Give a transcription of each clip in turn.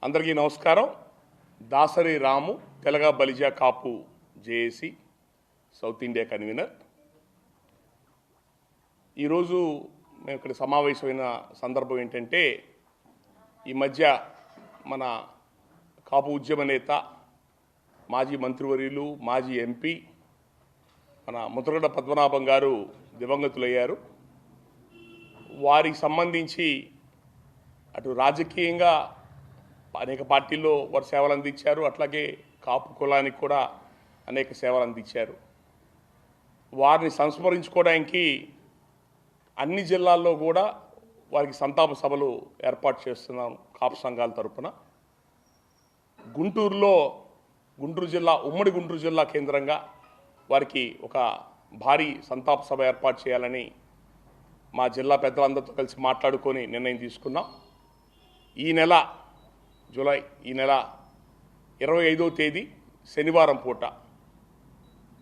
అందరికీ నమస్కారం. దాసరి రాము, తెలగ బలిజ కాపు JAC south India convener. ఈరోజు మేము ఇక్కడ సమావేశమైన సందర్భం ఏంటంటే, ఈ మధ్య మన కాపు ఉద్యమ నేత, మాజీ మంత్రివర్యులు, మాజీ ఎంపీ మన ముద్రగడ పద్మనాభం గారు దివంగతులయ్యారు. వారికి సంబంధించి అటు రాజకీయంగా అనేక పార్టీల్లో వారు సేవలు అందించారు, అట్లాగే కాపు కులానికి కూడా అనేక సేవలు అందించారు. వారిని సంస్మరించుకోవడానికి అన్ని జిల్లాల్లో కూడా వారికి సంతాప సభలు ఏర్పాటు చేస్తున్నాం కాపు సంఘాల తరఫున. గుంటూరు జిల్లా, ఉమ్మడి గుంటూరు జిల్లా కేంద్రంగా వారికి ఒక భారీ సంతాప సభ ఏర్పాటు చేయాలని మా జిల్లా పెద్దలందరితో కలిసి మాట్లాడుకొని నిర్ణయం తీసుకున్నాం. ఈ నెల 25వ తేదీ శనివారం పూట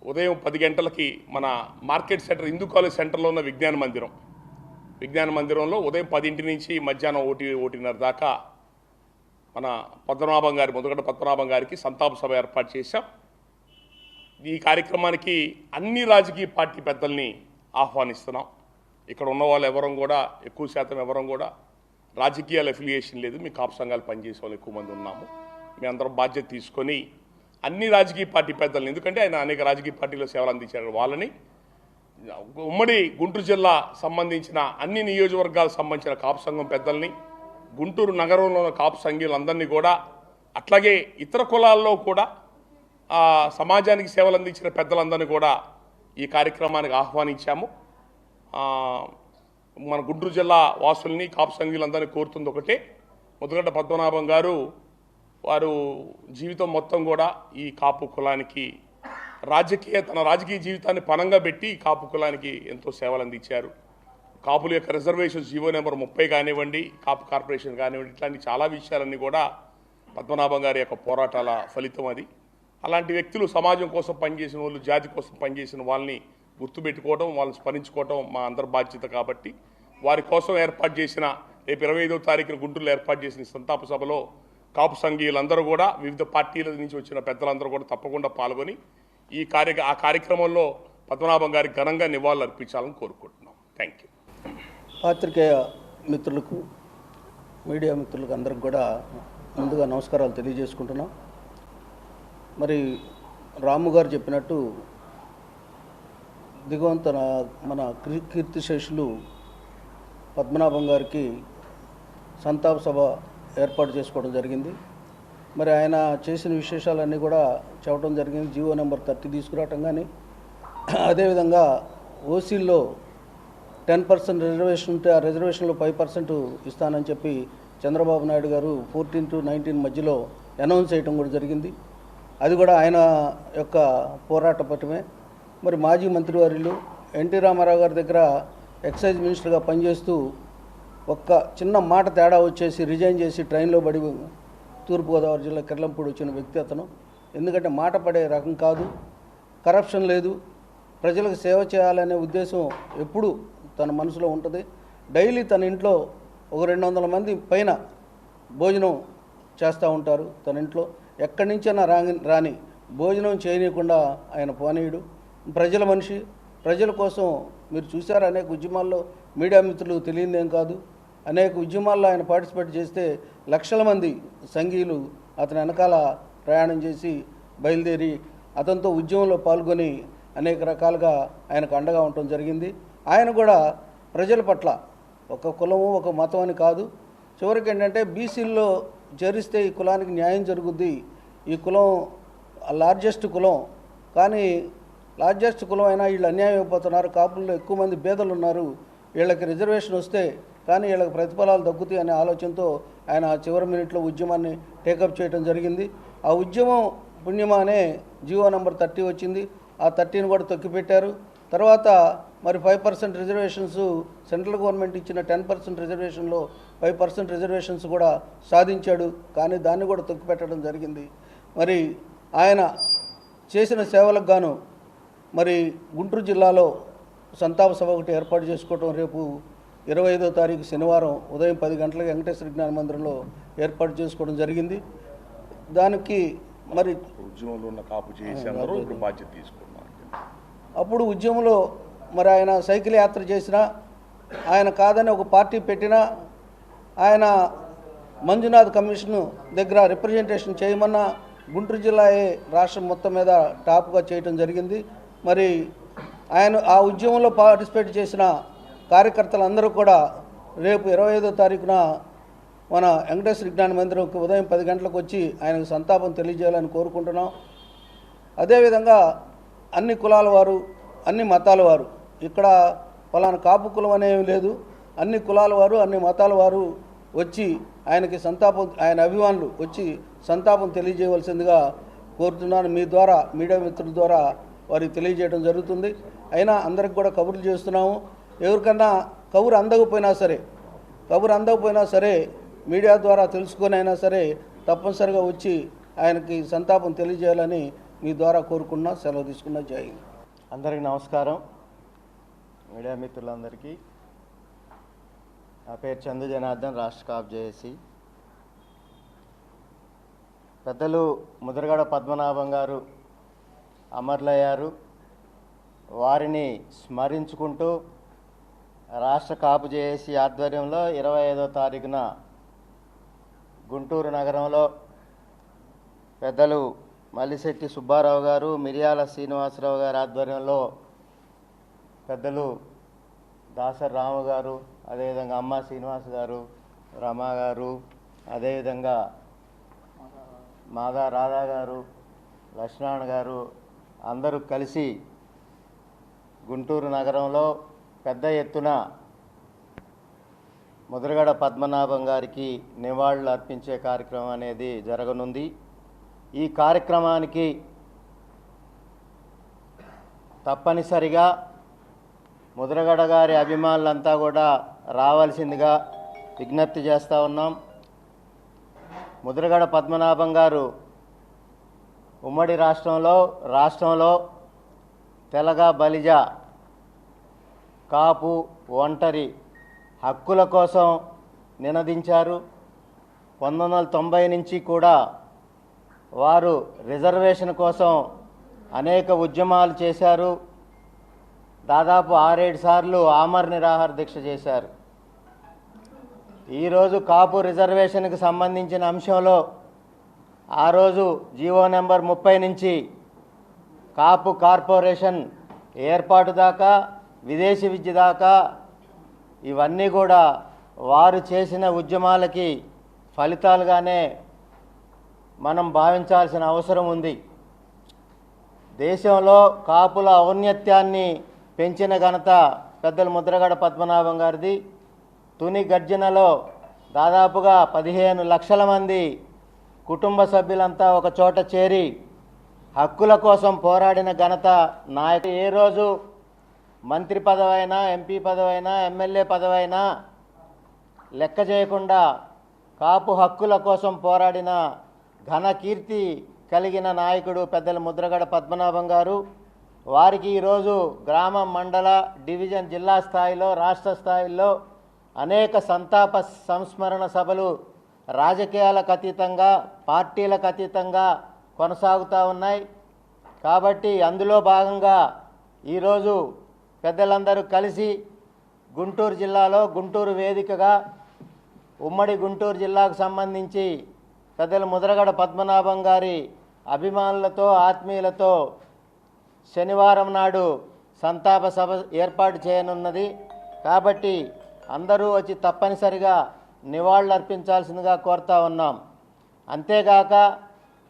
ఉదయం 10 గంటలకి మన మార్కెట్ సెంటర్, హిందూ కాలేజ్ సెంటర్లో ఉన్న విజ్ఞాన మందిరంలో ఉదయం 10 నుంచి మధ్యాహ్నం 1:30 దాకా మన ముద్రగడ పద్మనాభం గారికి సంతాప సభ ఏర్పాటు చేశాం. ఈ కార్యక్రమానికి అన్ని రాజకీయ పార్టీ పెద్దల్ని ఆహ్వానిస్తున్నాం. ఇక్కడ ఉన్న వాళ్ళు ఎక్కువ శాతం ఎవరం కూడా రాజకీయాల అఫిలియేషన్ లేదు. మీ కాపు సంఘాలు పనిచేసే వాళ్ళు ఎక్కువ మంది ఉన్నాము. మీ అందరం బాధ్యత తీసుకొని అన్ని రాజకీయ పార్టీ పెద్దల్ని, ఎందుకంటే ఆయన అనేక రాజకీయ పార్టీలో సేవలు అందించారు, వాళ్ళని, ఉమ్మడి గుంటూరు జిల్లా సంబంధించిన అన్ని నియోజకవర్గాలకు సంబంధించిన కాపు సంఘం పెద్దల్ని, గుంటూరు నగరంలో ఉన్న కాపు సంఘీయులందరినీ కూడా, అట్లాగే ఇతర కులాల్లో కూడా సమాజానికి సేవలు అందించిన పెద్దలందరినీ కూడా ఈ కార్యక్రమానికి ఆహ్వానించాము. మన గుంటూరు జిల్లా వాసుల్ని, కాపు సంఘీయులందరినీ కోరుతుంది ఒకటే, ముద్రగడ పద్మనాభం గారు వారు జీవితం మొత్తం కూడా ఈ కాపు కులానికి తన రాజకీయ జీవితాన్ని పణంగా పెట్టి కాపు కులానికి ఎంతో సేవలు అందించారు. కాపుల యొక్క రిజర్వేషన్ జీవో నెంబర్ 30 కానివ్వండి, కాపు కార్పొరేషన్ కానివ్వండి, ఇట్లాంటి చాలా విషయాలన్నీ కూడా పద్మనాభం గారి యొక్క పోరాటాల ఫలితం అది. అలాంటి వ్యక్తులు సమాజం కోసం పనిచేసిన వాళ్ళు, జాతి కోసం పనిచేసిన వాళ్ళని గుర్తుపెట్టుకోవడం, వాళ్ళని స్మరించుకోవడం మా అందరి బాధ్యత. కాబట్టి వారి కోసం ఏర్పాటు చేసిన, రేపు 25వ తారీఖున గుంటూరులో ఏర్పాటు చేసిన సంతాప సభలో కాపు సంఘీయులందరూ కూడా, వివిధ పార్టీల నుంచి వచ్చిన పెద్దలందరూ కూడా తప్పకుండా పాల్గొని ఆ కార్యక్రమంలో పద్మనాభం గారికి ఘనంగా నివాళులు అర్పించాలని కోరుకుంటున్నాం. Thank you. పాత్రికేయ మిత్రులకు, మీడియా మిత్రులకు అందరికి కూడా ముందుగా నమస్కారాలు తెలియజేసుకుంటున్నాం. మరి రాము గారు చెప్పినట్టు దిగువంత మన కీర్తిశేషులు పద్మనాభం గారికి సంతాప సభ ఏర్పాటు చేసుకోవడం జరిగింది. మరి ఆయన చేసిన విశేషాలన్నీ కూడా చెప్పడం జరిగింది. జీవో నెంబర్ 30 తీసుకురావటం కానీ, అదేవిధంగా ఓసీల్లో 10% రిజర్వేషన్ ఉంటే ఆ రిజర్వేషన్లో 5% ఇస్తానని చెప్పి చంద్రబాబు నాయుడు గారు 14 to 19 మధ్యలో అనౌన్స్ చేయడం కూడా జరిగింది. అది కూడా ఆయన యొక్క పోరాట పటమే. మరి మాజీ మంత్రివర్యులు ఎన్టీ రామారావు గారి దగ్గర ఎక్సైజ్ మినిస్టర్గా పనిచేస్తూ ఒక్క చిన్న మాట తేడా వచ్చేసి రిజైన్ చేసి ట్రైన్లో పడి తూర్పుగోదావరి జిల్లా కిర్లంపూడి వచ్చిన వ్యక్తి అతను. ఎందుకంటే మాట పడే రకం కాదు, కరప్షన్ లేదు, ప్రజలకు సేవ చేయాలనే ఉద్దేశం ఎప్పుడు తన మనసులో ఉంటుంది. డైలీ తన ఇంట్లో ఒక 200 మంది పైన భోజనం చేస్తూ ఉంటారు. తన ఇంట్లో ఎక్కడి నుంచైనా రాని భోజనం చేయనీయకుండా ఆయన పోనీయుడు. ప్రజల మనిషి, ప్రజల కోసం మీరు చూశారు అనేక ఉద్యమాల్లో, మీడియా మిత్రులు తెలియదేం కాదు, అనేక ఉద్యమాల్లో ఆయన పార్టిసిపేట్ చేస్తే లక్షల మంది సంఘీయులు అతని వెనకాల ప్రయాణం చేసి బయలుదేరి అతనితో ఉద్యమంలో పాల్గొని అనేక రకాలుగా ఆయనకు అండగా ఉండటం జరిగింది. ఆయన కూడా ప్రజల పట్ల ఒక కులము, ఒక మతం అని కాదు, చివరికి ఏంటంటే బీసీల్లో చేరిస్తే ఈ కులానికి న్యాయం జరుగుద్ది, ఈ కులం లార్జెస్ట్ కులం, కానీ లార్జెస్ట్ కులం అయినా వీళ్ళు అన్యాయం అయిపోతున్నారు, కాపుల్లో ఎక్కువ మంది పేదలు ఉన్నారు, వీళ్ళకి రిజర్వేషన్ వస్తే కానీ వీళ్ళకి ప్రతిఫలాలు దక్కుతాయి అనే ఆలోచనతో ఆయన చివరి మినిట్లో ఉద్యమాన్ని టేకప్ చేయడం జరిగింది. ఆ ఉద్యమం పుణ్యమానే జీవో నెంబర్ 30 వచ్చింది. ఆ 30ని కూడా తొక్కిపెట్టారు. తర్వాత మరి 5% రిజర్వేషన్స్, సెంట్రల్ గవర్నమెంట్ ఇచ్చిన 10% రిజర్వేషన్లో 5% రిజర్వేషన్స్ కూడా సాధించాడు. కానీ దాన్ని కూడా తొక్కిపెట్టడం జరిగింది. మరి ఆయన చేసిన సేవలకు గాను మరి గుంటూరు జిల్లాలో సంతాప సభ ఒకటి ఏర్పాటు చేసుకోవడం రేపు 25వ తారీఖు శనివారం ఉదయం 10 గంటలకు వెంకటేశ్వర విజ్ఞాన మందిరంలో ఏర్పాటు చేసుకోవడం జరిగింది. దానికి మరి ఉద్యమంలో ఉన్న కాపు చేసి అందరూ ఇప్పుడు బాధ్యత తీసుకున్నారు. అప్పుడు ఉద్యమంలో మరి ఆయన సైకిల్ యాత్ర చేసినా, ఆయన కాదని ఒక పార్టీ పెట్టినా, ఆయన మంజునాథ్ కమిషన్ దగ్గర రిప్రజెంటేషన్ చేయమన్నా గుంటూరు జిల్లాయే రాష్ట్రం మొత్తం మీద టాప్గా చేయటం జరిగింది. మరి ఆయన ఆ ఉద్యమంలో పార్టిసిపేట్ చేసిన కార్యకర్తలందరూ కూడా రేపు 25వ తారీఖున మన వెంకటేశ్వర విజ్ఞాన మందిరంకి ఉదయం 10 గంటలకు వచ్చి ఆయనకు సంతాపం తెలియజేయాలని కోరుకుంటున్నాం. అదేవిధంగా అన్ని కులాల వారు, అన్ని మతాల వారు, ఇక్కడ ఫలానా కాపు కులం అనేవి లేదు, అన్ని కులాల వారు, అన్ని మతాల వారు వచ్చి ఆయనకి సంతాపం, ఆయన అభిమానులు వచ్చి సంతాపం తెలియజేయవలసిందిగా కోరుతున్నాను. మీ ద్వారా, మీడియా మిత్రుల ద్వారా వారికి తెలియజేయడం జరుగుతుంది. అయినా అందరికి కూడా కబుర్లు చేస్తున్నాము. ఎవరికన్నా కబురు అందకపోయినా సరే మీడియా ద్వారా తెలుసుకొని అయినా సరే తప్పనిసరిగా వచ్చి ఆయనకి సంతాపం తెలియజేయాలని మీ ద్వారా కోరుకున్నా. సెలవు తీసుకున్నా. జై హింద్. అందరికీ నమస్కారం. మీడియా మిత్రులందరికీ నా పేరు చందు జనార్దన్, రాష్ట్ర కాపు జేఏసీ. పెద్దలు ముద్రగడ పద్మనాభం గారు అమరులయ్యారు. వారిని స్మరించుకుంటూ రాష్ట్ర కాపు జేఏసీ ఆధ్వర్యంలో 25వ తారీఖున గుంటూరు నగరంలో పెద్దలు మల్లిశెట్టి సుబ్బారావు గారు, మిరియాల శ్రీనివాసరావు గారి ఆధ్వర్యంలో పెద్దలు దాసరి రాము గారు, అదేవిధంగా అమ్మ శ్రీనివాస్ గారు, రమా గారు, అదేవిధంగా మాదా రాధా గారు, లక్ష్మణ్ గారు అందరూ కలిసి గుంటూరు నగరంలో పెద్ద ఎత్తున ముద్రగడ పద్మనాభం గారికి నివాళులు అర్పించే కార్యక్రమం అనేది జరగనుంది. ఈ కార్యక్రమానికి తప్పనిసరిగా ముద్రగడ గారి అభిమానులంతా కూడా రావాల్సిందిగా విజ్ఞప్తి చేస్తూ ఉన్నాం. ముద్రగడ పద్మనాభం గారు ఉమ్మడి రాష్ట్రంలో తెలగ, బలిజ, కాపు, ఒంటరి హక్కుల కోసం నినదించారు. 1990 నుంచి కూడా వారు రిజర్వేషన్ కోసం అనేక ఉద్యమాలు చేశారు. దాదాపు 6-7 సార్లు ఆమర నిరాహార దీక్ష చేశారు. ఈరోజు కాపు రిజర్వేషన్కి సంబంధించిన అంశంలో ఆ రోజు జీవో నెంబర్ 30 నుంచి కాపు కార్పొరేషన్ ఏర్పాటు దాకా, విదేశీ విద్య దాకా ఇవన్నీ కూడా వారు చేసిన ఉద్యమాలకి ఫలితాలుగానే మనం భావించాల్సిన అవసరం ఉంది. దేశంలో కాపుల ఔన్నత్యాన్ని పెంచిన ఘనత పెద్దలు ముద్రగడ పద్మనాభం గారిది. తుని గర్జనలో దాదాపుగా 15 లక్షల మంది కుటుంబ సభ్యులంతా ఒక చోట చేరి హక్కుల కోసం పోరాడిన ఘనత నాయకుడు. ఏ రోజు మంత్రి పదవైనా, ఎంపీ పదవైనా, ఎమ్మెల్యే పదవైనా లెక్క చేయకుండా కాపు హక్కుల కోసం పోరాడిన ఘన కీర్తి కలిగిన నాయకుడు పెద్దల ముద్రగడ పద్మనాభం గారు. వారికి ఈరోజు గ్రామ, మండల, డివిజన్, జిల్లా స్థాయిలో, రాష్ట్ర స్థాయిలో అనేక సంతాప సంస్మరణ సభలు రాజకీయాలకు అతీతంగా, పార్టీలకు అతీతంగా కొనసాగుతూ ఉన్నాయి. కాబట్టి అందులో భాగంగా ఈరోజు పెద్దలందరూ కలిసి గుంటూరు జిల్లాలో గుంటూరు వేదికగా ఉమ్మడి గుంటూరు జిల్లాకు సంబంధించి పెద్దలు ముద్రగడ పద్మనాభం గారి అభిమానులతో, ఆత్మీయులతో శనివారం నాడు సంతాప సభ ఏర్పాటు చేయనున్నది. కాబట్టి అందరూ వచ్చి తప్పనిసరిగా నివాళులు అర్పించాల్సిందిగా కోరుతా ఉన్నాం. అంతేగాక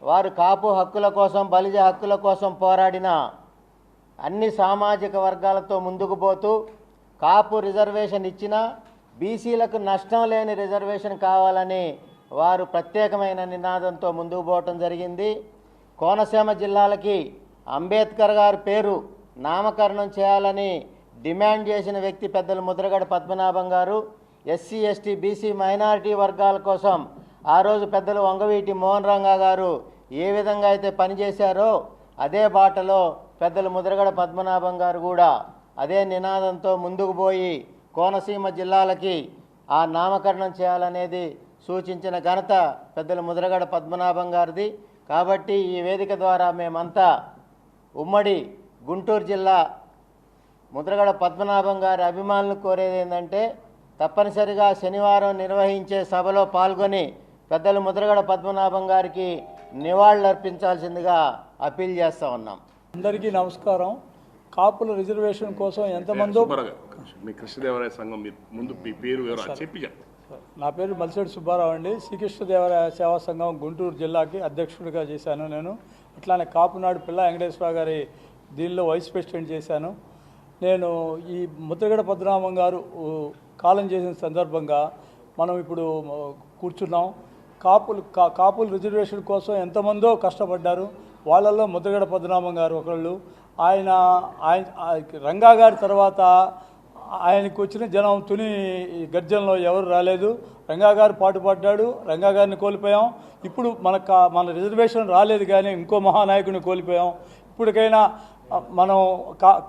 వారు కాపు హక్కుల కోసం, బలిజ హక్కుల కోసం పోరాడిన అన్ని సామాజిక వర్గాలతో ముందుకు పోతూ కాపు రిజర్వేషన్ ఇచ్చినా బీసీలకు నష్టం లేని రిజర్వేషన్ కావాలని వారు ప్రత్యేకమైన నినాదంతో ముందుకు పోవటం జరిగింది. కోనసీమ జిల్లాలకి అంబేద్కర్ గారి పేరు నామకరణం చేయాలని డిమాండ్ చేసిన వ్యక్తి పెద్దలు ముద్రగడ పద్మనాభం గారు. ఎస్సీ, ఎస్టీ, బీసీ, మైనారిటీ వర్గాల కోసం ఆ రోజు పెద్దలు వంగవీటి మోహన్ రంగా గారు ఏ విధంగా అయితే పనిచేశారో అదే బాటలో పెద్దలు ముద్రగడ పద్మనాభం గారు కూడా అదే నినాదంతో ముందుకు పోయి కోనసీమ జిల్లాలకి ఆ నామకరణం చేయాలనేది సూచించిన ఘనత పెద్దలు ముద్రగడ పద్మనాభం గారిది. కాబట్టి ఈ వేదిక ద్వారా మేమంతా ఉమ్మడి గుంటూరు జిల్లా ముద్రగడ పద్మనాభం గారి అభిమానులు కోరేది ఏంటంటే తప్పనిసరిగా శనివారం నిర్వహించే సభలో పాల్గొని పెద్దలు ముద్రగడ పద్మనాభం గారికి నివాళులర్పించాల్సిందిగా అప్పీల్ చేస్తూ ఉన్నాం. అందరికీ నమస్కారం. కాపుల రిజర్వేషన్ కోసం ఎంతమందో మీ కృష్ణదేవరాయ సంఘం మీరు ముందు మీ పేరు వివరాలు చెప్పి చెప్పండి. నా పేరు మల్సిరెడ్డి సుబ్బారావు అండి. శ్రీకృష్ణదేవరాయ సేవా సంఘం గుంటూరు జిల్లాకి అధ్యక్షుడిగా చేశాను నేను. అట్లానే కాపునాడు పిల్ల వెంకటేశ్వరరావు గారి దీనిలో వైస్ ప్రెసిడెంట్ చేశాను నేను. ఈ ముద్రగడ పద్మనాభం గారు కాలం చేసిన సందర్భంగా మనం ఇప్పుడు కూర్చున్నాం. కాపుల రిజర్వేషన్ కోసం ఎంతమందో కష్టపడ్డారు. వాళ్ళల్లో ముద్రగడ పద్మనాభం గారు ఒకళ్ళు. ఆయన రంగా గారి తర్వాత ఆయనకు వచ్చిన జనం తుని గర్జనలో ఎవరు రాలేదు. రంగా గారు పాటుపడ్డాడు, రంగా గారిని కోల్పోయాం. ఇప్పుడు మన రిజర్వేషన్ రాలేదు కానీ ఇంకో మహానాయకుని కోల్పోయాం. ఇప్పటికైనా మనం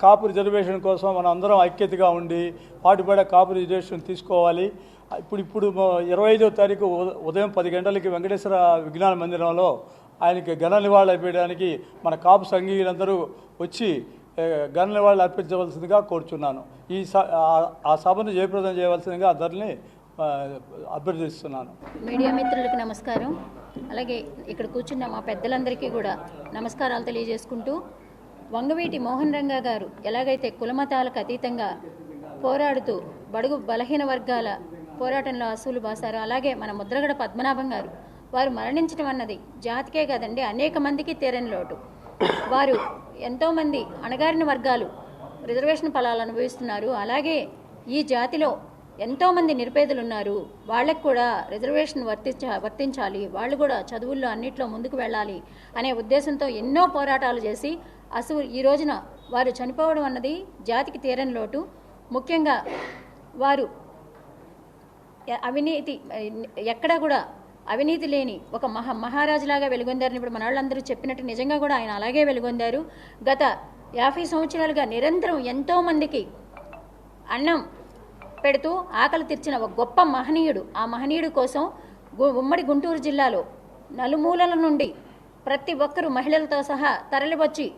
కాపు రిజర్వేషన్ కోసం మనం అందరం ఐక్యతగా ఉండి పాటుపడే కాపు రిజర్వేషన్ తీసుకోవాలి. ఇప్పుడు 25వ తారీఖు ఉదయం 10 గంటలకి వెంకటేశ్వర విజ్ఞాన మందిరంలో ఆయనకి ఘన నివాళులు అర్పించడానికి మన కాపు సంఘీయులందరూ వచ్చి ఘన నివాళులు అర్పించవలసిందిగా కోరుచున్నాను. ఆ సభను జయప్రదం చేయవలసిందిగా అందరినీ అభ్యర్థిస్తున్నాను. మీడియా మిత్రులకు నమస్కారం. అలాగే ఇక్కడ కూర్చున్న మా పెద్దలందరికీ కూడా నమస్కారాలు తెలియజేసుకుంటూ, వంగవీటి మోహన్ రంగా గారు ఎలాగైతే కులమతాలకు అతీతంగా పోరాడుతూ బడుగు బలహీన వర్గాల పోరాటంలో అసూలు బాసారో, అలాగే మన ముద్రగడ పద్మనాభం గారు వారు మరణించడం అన్నది జాతికే కాదండి అనేక మందికి తీరని లోటు. వారు ఎంతోమంది అణగారిన వర్గాలు రిజర్వేషన్ ఫలాలు అనుభవిస్తున్నారు. అలాగే ఈ జాతిలో ఎంతోమంది నిరుపేదలు ఉన్నారు. వాళ్ళకు కూడా రిజర్వేషన్ వర్తించాలి, వాళ్ళు కూడా చదువుల్లో అన్నిట్లో ముందుకు వెళ్ళాలి అనే ఉద్దేశంతో ఎన్నో పోరాటాలు చేసి అసలు ఈ రోజున వారు చనిపోవడం అన్నది జాతికి తీరని లోటు. ముఖ్యంగా వారు అవినీతి ఎక్కడా కూడా అవినీతి లేని ఒక మహారాజులాగా వెలుగొందారని ఇప్పుడు మన వాళ్ళందరూ చెప్పినట్టు నిజంగా కూడా ఆయన అలాగే వెలుగొందారు. గత 50 సంవత్సరాలుగా నిరంతరం ఎంతోమందికి అన్నం పెడుతూ ఆకలి తీర్చిన ఒక గొప్ప మహనీయుడు. ఆ మహనీయుడు కోసం ఉమ్మడి గుంటూరు జిల్లాలో నలుమూలల నుండి ప్రతి ఒక్కరూ మహిళలతో సహా తరలివచ్చి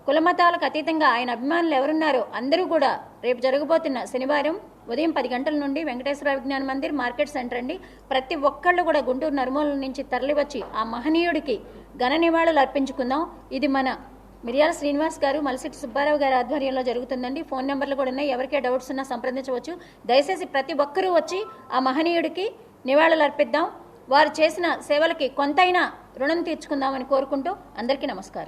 కులమతాలకు అతీతంగా ఆయన అభిమానులు ఎవరున్నారో అందరూ కూడా రేపు జరగబోతున్న శనివారం ఉదయం 10 గంటల నుండి వెంకటేశ్వర విజ్ఞాన మందిర్ మార్కెట్ సెంటర్ అండి, ప్రతి ఒక్కళ్ళు కూడా గుంటూరు నలుమూలల నుంచి తరలివచ్చి ఆ మహనీయుడికి ఘన నివాళులు అర్పించుకుందాం. ఇది మన మిర్యాల శ్రీనివాస్ గారు, మల్సిరెడ్డి సుబ్బారావు గారి ఆధ్వర్యంలో జరుగుతుందండి. ఫోన్ నెంబర్లు కూడా ఉన్నాయి, ఎవరికే డౌట్స్ ఉన్నా సంప్రదించవచ్చు. దయచేసి ప్రతి ఒక్కరూ వచ్చి ఆ మహనీయుడికి నివాళులు అర్పిద్దాం. వారు చేసిన సేవలకి కొంతైనా రుణం తీర్చుకుందామని కోరుకుంటూ అందరికీ నమస్కారం.